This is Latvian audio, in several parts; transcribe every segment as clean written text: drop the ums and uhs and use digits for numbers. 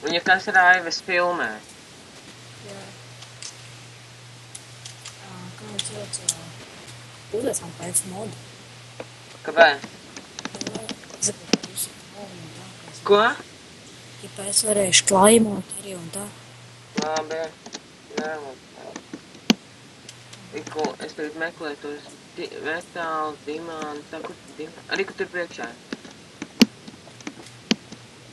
Un ja kas Raives filmē? Jā. Kāds sauc? Uzliecām pēc modu. Kāpēc? Ko? Ja es varēšu klaimot arī un tā. Labi. Iko, es tagad meklēju tos metālu, dimānu, tā, kur dimānu? Arī, kur tur priekšā.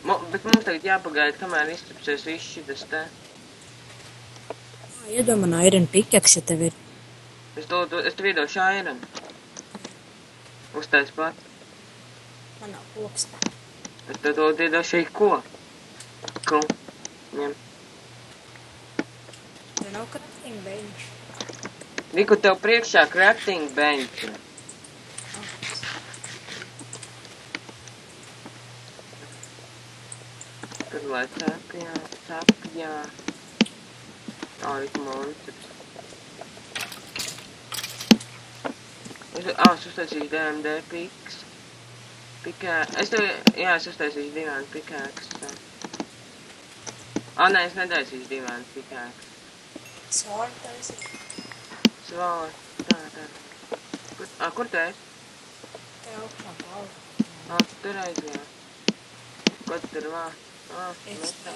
Bet mums tagad jāpagaida, kamēr izstripsies viss šitas te. Iedod man iron pikaks, ja tev ir. Es tev iedošu iron. Uztais pat. Man nav koks. Es tev to iedošu ko? Ko? Ņem. Tev nav crafting bench. Niku, tev priekšā crafting bench. Tad lai saka, jā. Riku monstrs. Es uztaisīšu DMD piks. Es uztaisīšu divānu pikāks. Nē, es netaisīšu divānu pikāks. Svāri taisīt. Svāri. Tā. Kur te esi? Te augšā palva. Tur aizjā. Ko tu tur vā? Metā.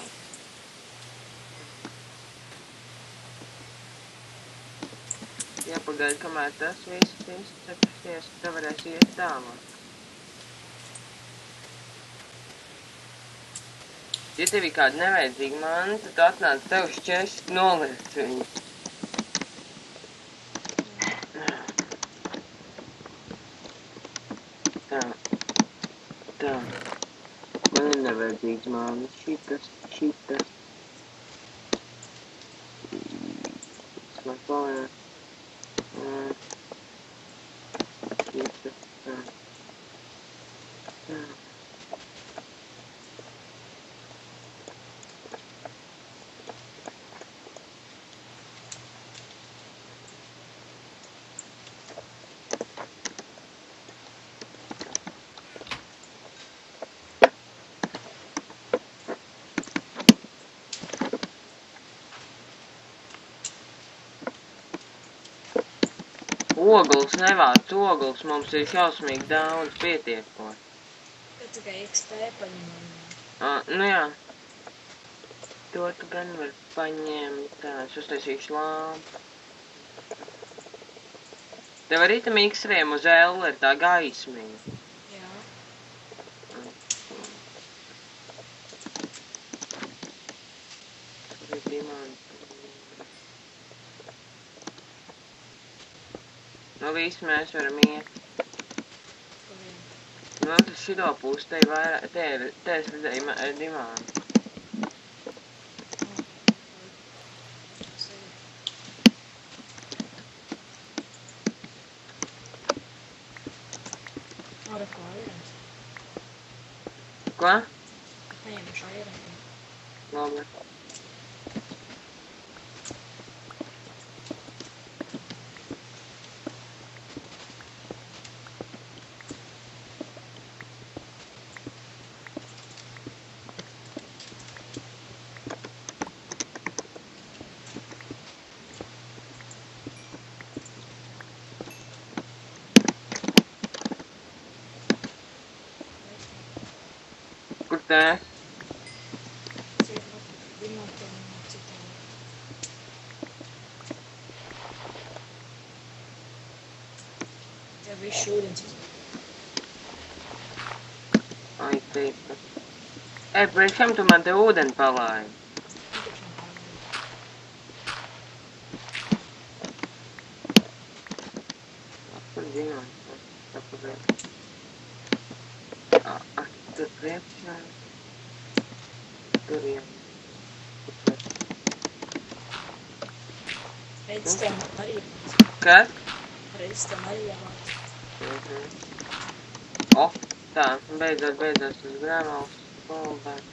Jāpagaida, kamēr tas viss izcepsies, tu varēsi iet tālāk. Ja tev ir kāda nevajadzīga manta, tu atnāc tev šķest noliec viņu. Tā. Man ir nevajadzīgs mānis. Šitas. Man palēr. Šitas. Tā. Ogles nevāc, ogles mums ir šausmīgi daudz pietiekot. Kad tikai XP paņemam. Nu jā. To tu gan var paņemt. Tā, es uztaisīšu lāpu. Tev arī tam X-riem uz L ir tā gaismiņa. Jā. Tur ir dimanta. Nu, visi mēs varam iet. Nu, tas šito pusi, te ir vairāk, te es redzēju dimānu. Ar ko airans? Ko? Paņemšu airanu. Labi. Kur te? Ja viss ūdens Ai, tīpa. Priekš kam tu man te ūdeni palāji? Kur zinām? Tur priekšā. Tur jau. Redz tam arī. Kas? Redz tam arī jāvāc. Tā, beidzot tas grāvals. Paldies.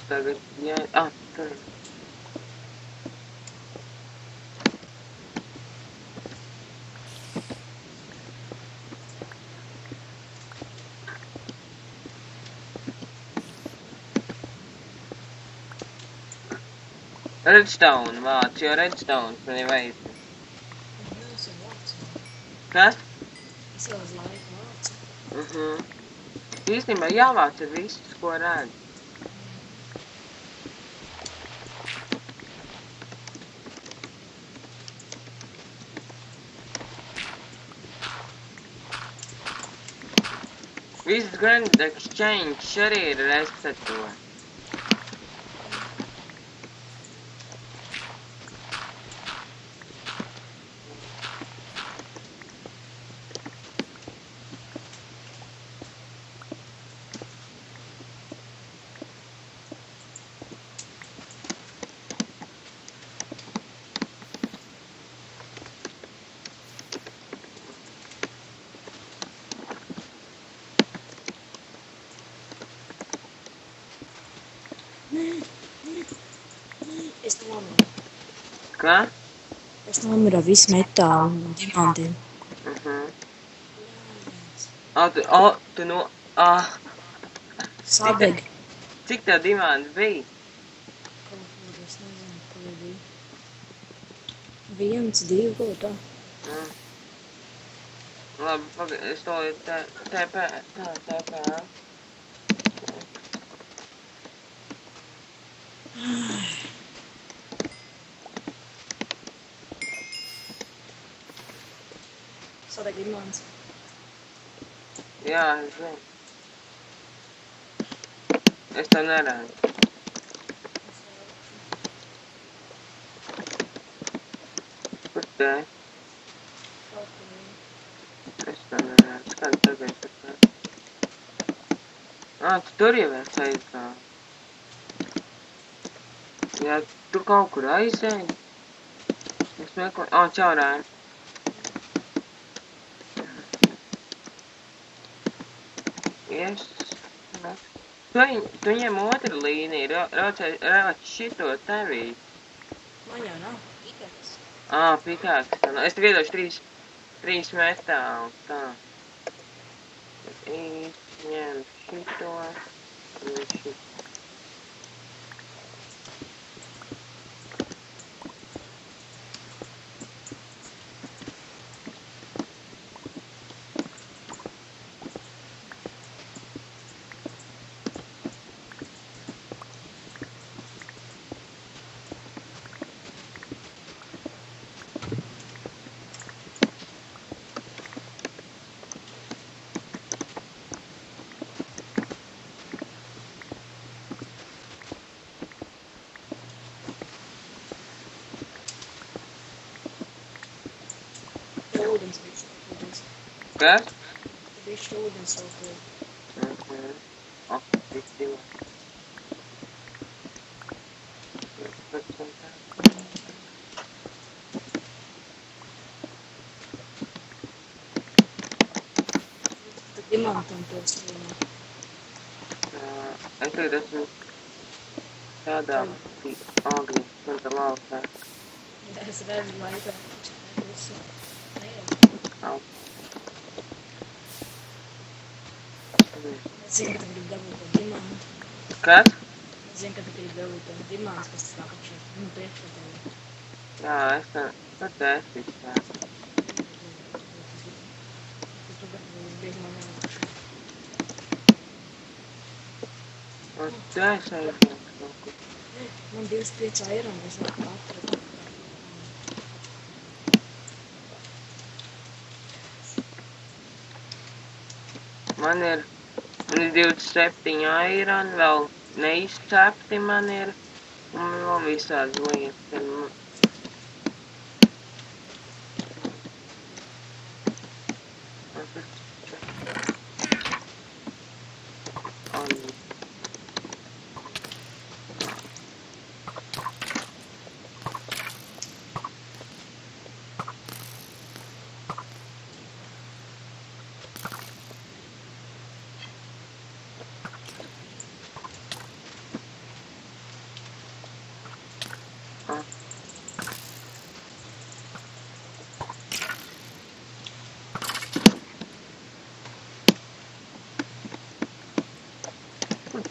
tagad, jā, tur. Redstone vāc, jo redstone man ir vajadz. Kas? Es jau uz laiku vācu. Īstenībā jāvāc ar visus, ko redz. Viss Grand Exchange arī ir reseto. Es nomiru. Kā? Es nomiru ar visu metālu un dimantiem. Tu no... Sabeg. Cik tev dimanti bija? Kaut kur, es nezinu, kur bija. 1, 2, kaut tā. Labi, pagaid, es to TP. Sadeg dimants. Jā, es zinu. Es to neredzu. Kur te? Kaut kur bija. Es to neredzu. Kāda tagad ir tā? Tu tur jau esi aizgā. Jā, tu kaut kur aizēji. Es meklēju. Čaurāji. Yes. Tu ņem otru līniju, rauc šito tevī. Man jau nav pikāks. Pikāks. Es tev iedošu 3 metālu. Tā. Es ņem šito un šito. Ūdens bišķi. Kas? Bišķi ūdens saukot. Tik divi. Tad dimantam to strīmē. Es tagad esmu tādā agri, un tā laukā. Es redzu laikā. Es zinu, ka tu gribi dabūt to dimantu. Kas? Es zinu, ka tu gribi dabūt to dimantu, kas tā apšā. Priekšā tev. Jā, es tā. Tad es tā. Tu gatavojies bieži man jāapšā. Un tā es aizņēmu kaut ko. Man 25 eiro, un es varu atradu. Man ir 27 eiro, un vēl neizcepti man ir, un vēl visādi lietas.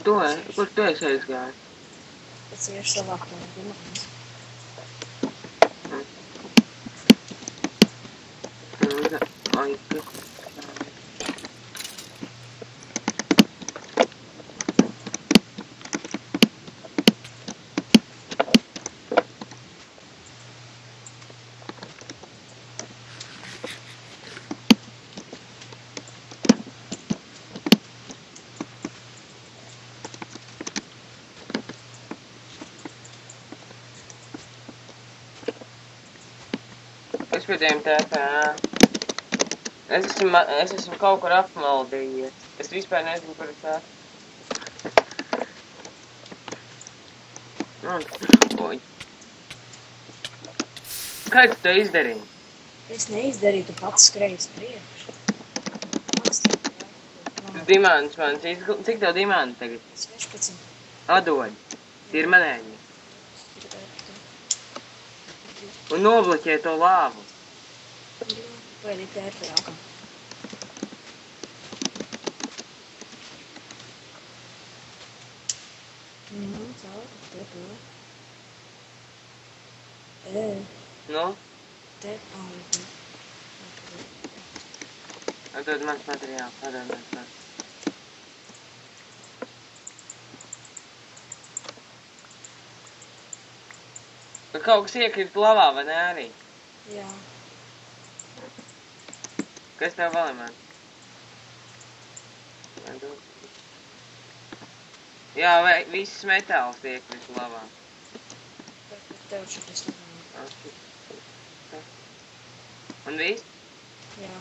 Kur tu esi aizgājis? Es iešu savāk no dimāns. Ai, kas? Es pie tiem tēpā. Es esmu kaut kur apmaldījies. Es vispār nezinu, kur es esmu. Oi. Kā tu to izdarīji? Es neizdarīju, tu pats skrēji uz priekšu. Dimants mans, cik tev dimanti tagad? 16. Atdod. Tie ir manēji. Un nobloķē to lāvu. Vai ir tērpa jākam? Caur, te. Nu? Te, Atdod mans materiāls, atdod mans materiāls. Kaut kas iekrīt lavā, vai ne arī? Jā. Kas tev vēl ir, man? Jā, vai viss metāls iekrīt lavā? Tev šitas labāk. Un viss? Jā.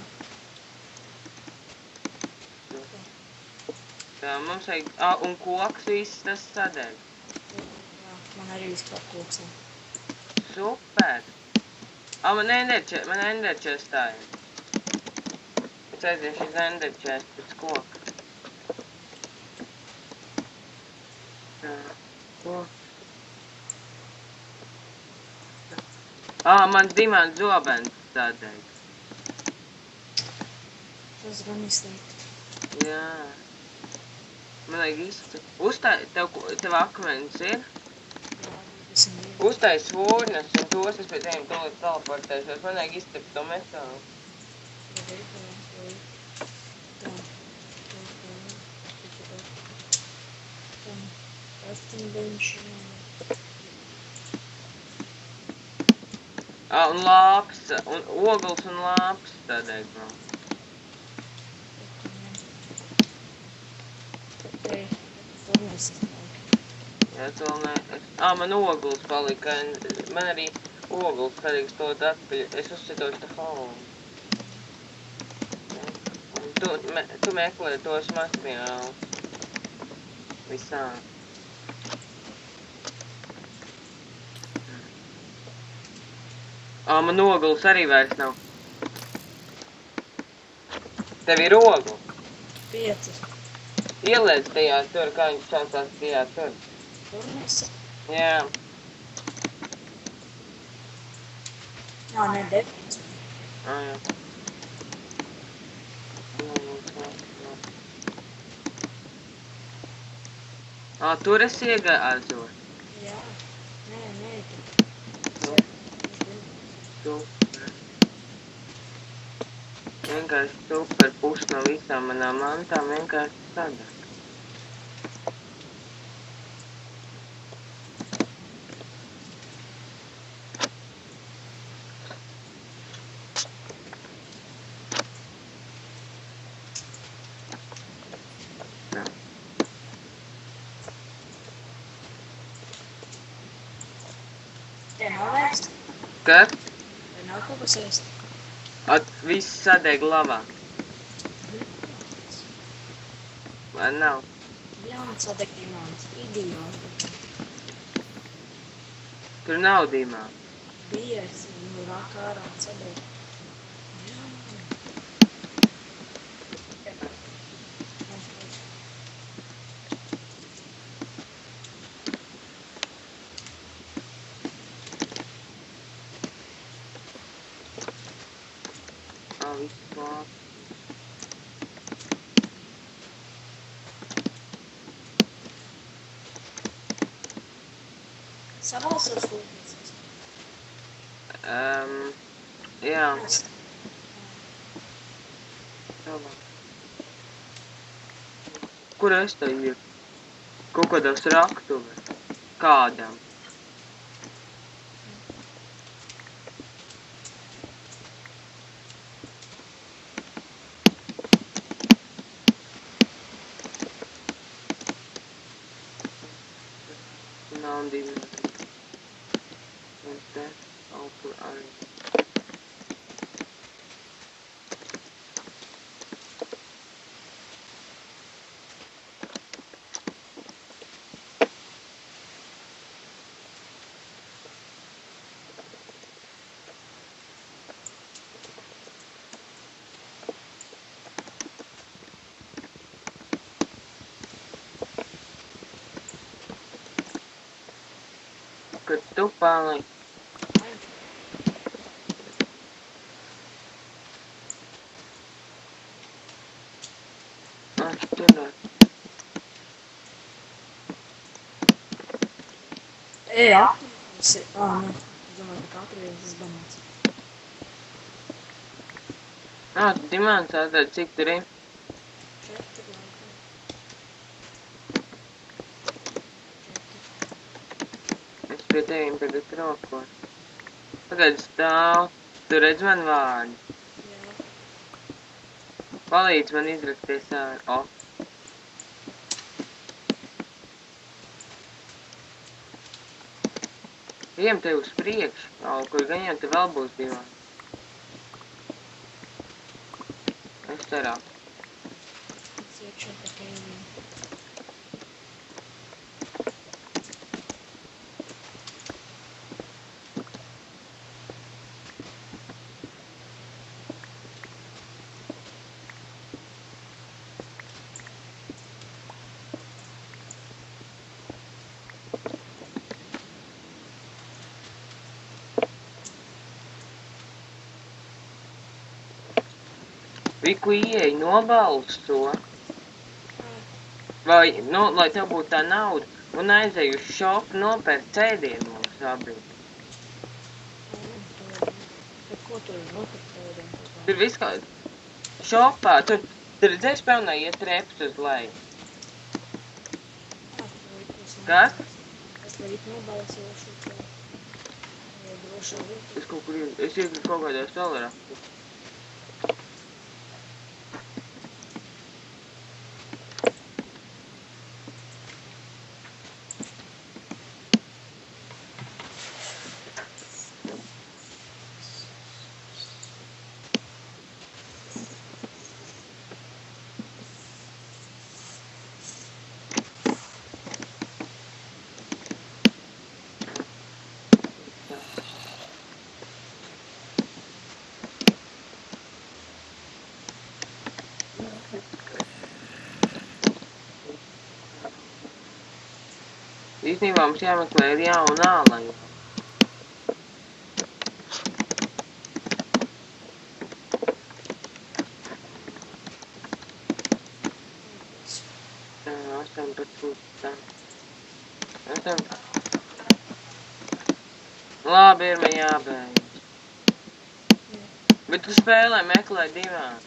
Tā, mums vajag... Un koks viss tas sadeg. Jā, man arī vispār koks nav. Super! Man enderčestāja. Es aiziešu uz enderčest pēc koka. Koks. Mans dimants zobens sadeg. Tas gan izteikt. Jā. Man vajag izsaka. Tev akmenis ir? Uztais svūrnes un tos es pēc tiem teleportēšos. Man vajag iztept to metālu. Un lāps, un ogles un lāps tādēļ vēl. Jā, to vēl ne. Man ogles palika. Man arī ogles palika stot atpļ. Es uzsitošu tā faunu. Tu meklē tos materiālus. Visā. Man ogles arī vairs nav. Tev ir ogles? 5. Ieliec tajā tur, kā viņš saucās tajā tur. Turnes? Jā. Jā, ne 9. Jā. Tur es iegāzos. Jā. Nē. Super. Vienkārši super pusi no visām manām mantām vienkārši sadāk. Te nav ēst? Kas? Te nav kaut kas ēst? Viss sadeg lavā. Vai nav? Jā, sadeg dimants. Idiots. Tur nav dimā. Bija, es rāk ārā sadeg. Viss klāt. Savalsos kūpīcas. Jā. Nest. Kur es te ir? Kaut kādās raktuvē. Kādam? Nav divi. Un te kaut kur arī. Kad tu paliki. Tur. Jā. Es domāju, ka katru vien tas banāts. Dimants, tātad cik tur ir? 4 laikam. 4. Es pie tevīm tagad rokos. Tagad stāv. Tu redz man vārdu. Jā. Palīdz man izrakties ārā. Ejam te uz priekšu, kur gan jau te vēl būs divām. Es cerā. Es iekšā pa tēvīm. Viku ieeja nobalso. Vai, lai tev būtu tā nauda, un aizēju uz šopu nopērt cēdienu mums abiem. Bet ko tur nopirkt tēdiem? Tur viss kā šopā, tur redzēs pelnā iet reps uz leju. Kas? Es varbūt nobalsošu, ka droši vien. Es kaut kur iekritu kaut kādā solarā. Īstenībā mums jāmeklē ir jauna ālaņa. Tā, 18. Labi, ir man jābeidz. Bet tu spēlē meklē divām.